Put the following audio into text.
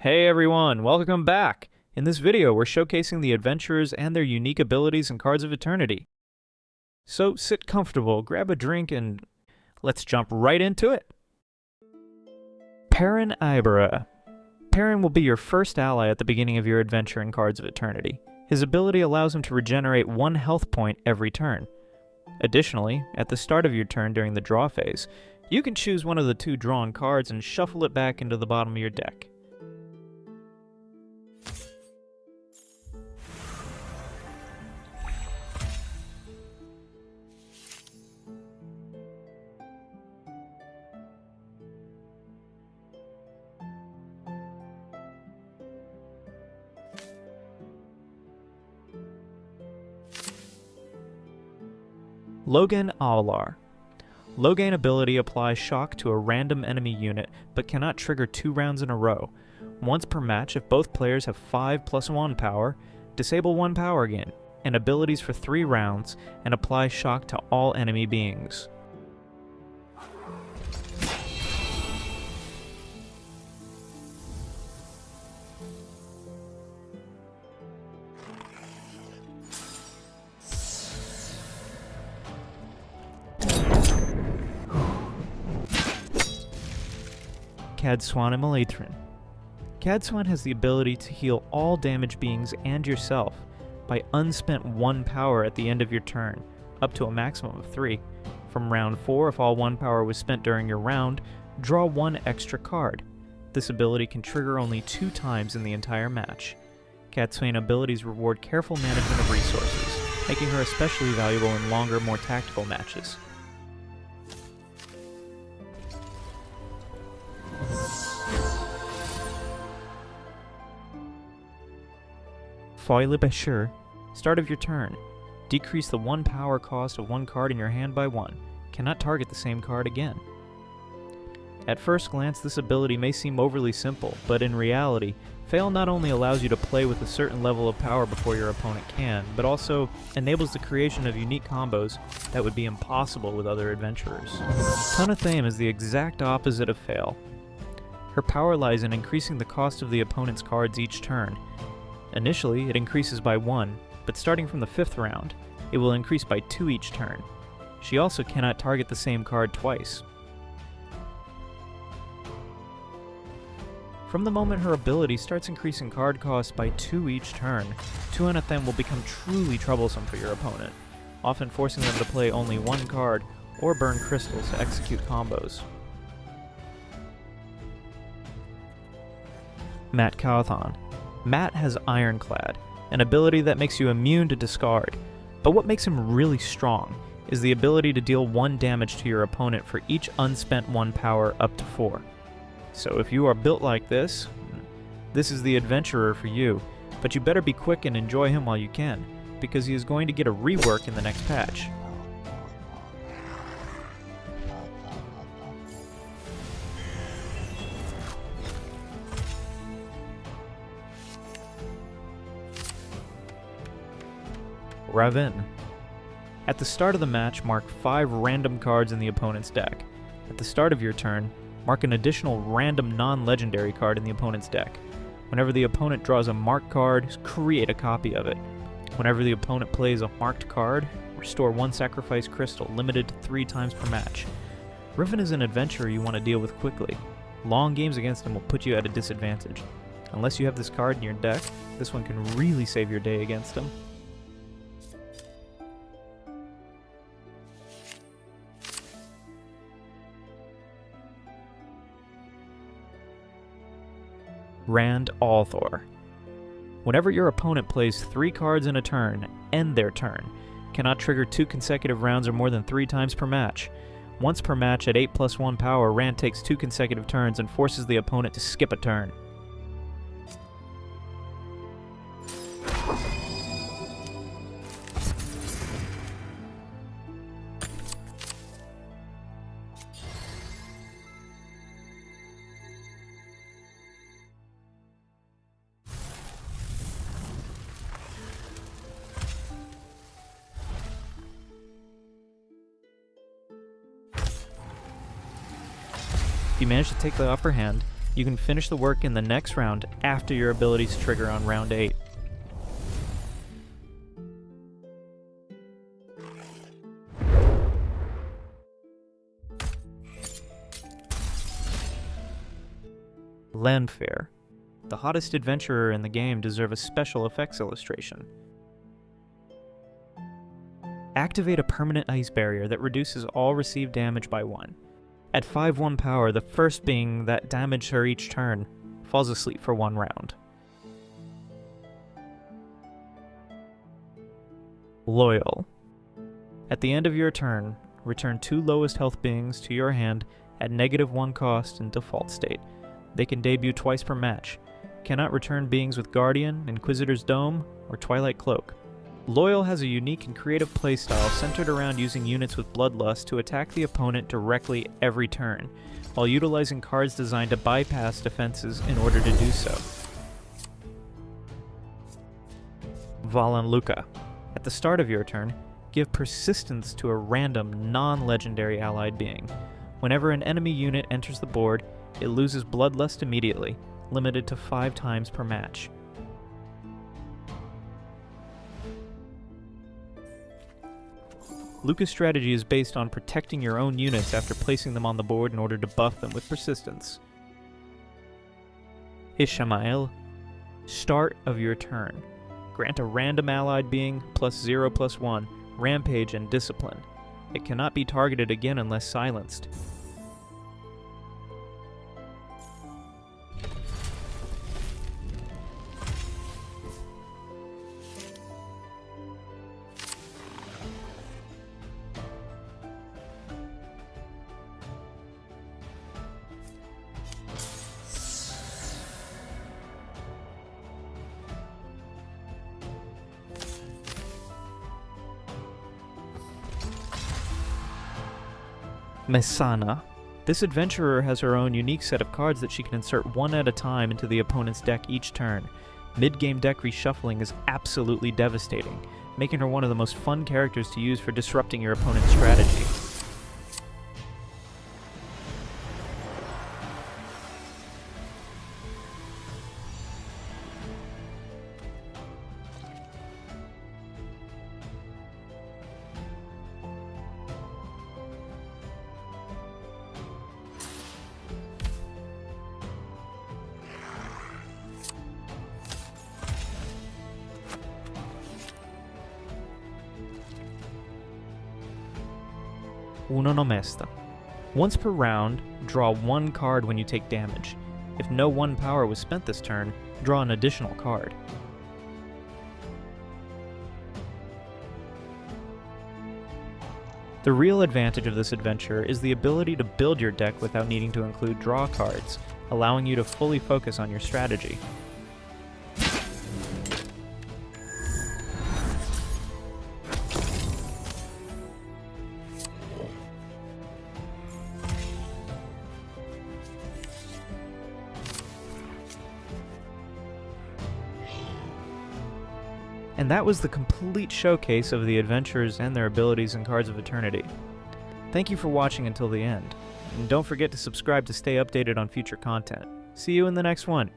Hey everyone, welcome back! In this video, we're showcasing the adventurers and their unique abilities in Cards of Eternity. So sit comfortable, grab a drink, and let's jump right into it! Perrin Ibera. Perrin will be your first ally at the beginning of your adventure in Cards of Eternity. His ability allows him to regenerate 1 health point every turn. Additionally, at the start of your turn during the draw phase, you can choose one of the 2 drawn cards and shuffle it back into the bottom of your deck. Logan Aular. Logan ability applies shock to a random enemy unit, but cannot trigger 2 rounds in a row. Once per match, if both players have 5+1 power, disable 1 power again, and abilities for 3 rounds, and apply shock to all enemy beings. Cadswan and Malatrin. Cadswan has the ability to heal all damaged beings and yourself by unspent 1 power at the end of your turn, up to a maximum of 3. From round 4, if all 1 power was spent during your round, draw 1 extra card. This ability can trigger only 2 times in the entire match. Cadswan abilities reward careful management of resources, making her especially valuable in longer, more tactical matches. Foyle Bashir. Start of your turn. Decrease the 1 power cost of 1 card in your hand by 1. Cannot target the same card again. At first glance, this ability may seem overly simple, but in reality, Fail not only allows you to play with a certain level of power before your opponent can, but also enables the creation of unique combos that would be impossible with other adventurers. Ton of Thame is the exact opposite of Fail. Her power lies in increasing the cost of the opponent's cards each turn. Initially, it increases by 1, but starting from the 5th round, it will increase by 2 each turn. She also cannot target the same card twice. From the moment her ability starts increasing card costs by 2 each turn, Ton of Thame will become truly troublesome for your opponent, often forcing them to play only 1 card or burn crystals to execute combos. Matt Cawthon. Matt has Ironclad, an ability that makes you immune to discard, but what makes him really strong is the ability to deal 1 damage to your opponent for each unspent 1 power up to 4. So if you are built like this is the adventurer for you, but you better be quick and enjoy him while you can, because he is going to get a rework in the next patch. Ravin. At the start of the match, mark 5 random cards in the opponent's deck. At the start of your turn, mark an additional random non-legendary card in the opponent's deck. Whenever the opponent draws a marked card, create a copy of it. Whenever the opponent plays a marked card, restore 1 sacrifice crystal, limited to 3 times per match. Ravin is an adventurer you want to deal with quickly. Long games against him will put you at a disadvantage. Unless you have this card in your deck, this one can really save your day against him. Rand Althor. Whenever your opponent plays 3 cards in a turn, end their turn. Cannot trigger 2 consecutive rounds or more than 3 times per match. Once per match at 8+1 power, Rand takes 2 consecutive turns and forces the opponent to skip a turn. If you manage to take the upper hand, You can finish the work in the next round after your abilities trigger on round 8. Lanfair. The hottest adventurer in the game deserve a special effects illustration. Activate a permanent ice barrier that reduces all received damage by 1. At 5/1 power, the first being that damaged her each turn falls asleep for 1 round. Loyal. At the end of your turn, return 2 lowest health beings to your hand at -1 cost in default state. They can debut twice per match. Cannot return beings with Guardian, Inquisitor's Dome, or Twilight Cloak. Loyal has a unique and creative playstyle centered around using units with Bloodlust to attack the opponent directly every turn, while utilizing cards designed to bypass defenses in order to do so. Valan Luca. At the start of your turn, give Persistence to a random, non-legendary allied being. Whenever an enemy unit enters the board, it loses Bloodlust immediately, limited to 5 times per match. Luca's strategy is based on protecting your own units after placing them on the board in order to buff them with Persistence. Ishamael. Start of your turn. Grant a random allied being +0/+1, Rampage, and Discipline. It cannot be targeted again unless silenced. Mesana. This adventurer has her own unique set of cards that she can insert one at a time into the opponent's deck each turn. Mid-game deck reshuffling is absolutely devastating, making her one of the most fun characters to use for disrupting your opponent's strategy. Uno no Mesta. Once per round, draw 1 card when you take damage. If no 1 power was spent this turn, draw an additional card. The real advantage of this adventure is the ability to build your deck without needing to include draw cards, allowing you to fully focus on your strategy. And that was the complete showcase of the adventurers and their abilities in Cards of Eternity. Thank you for watching until the end, and don't forget to subscribe to stay updated on future content. See you in the next one!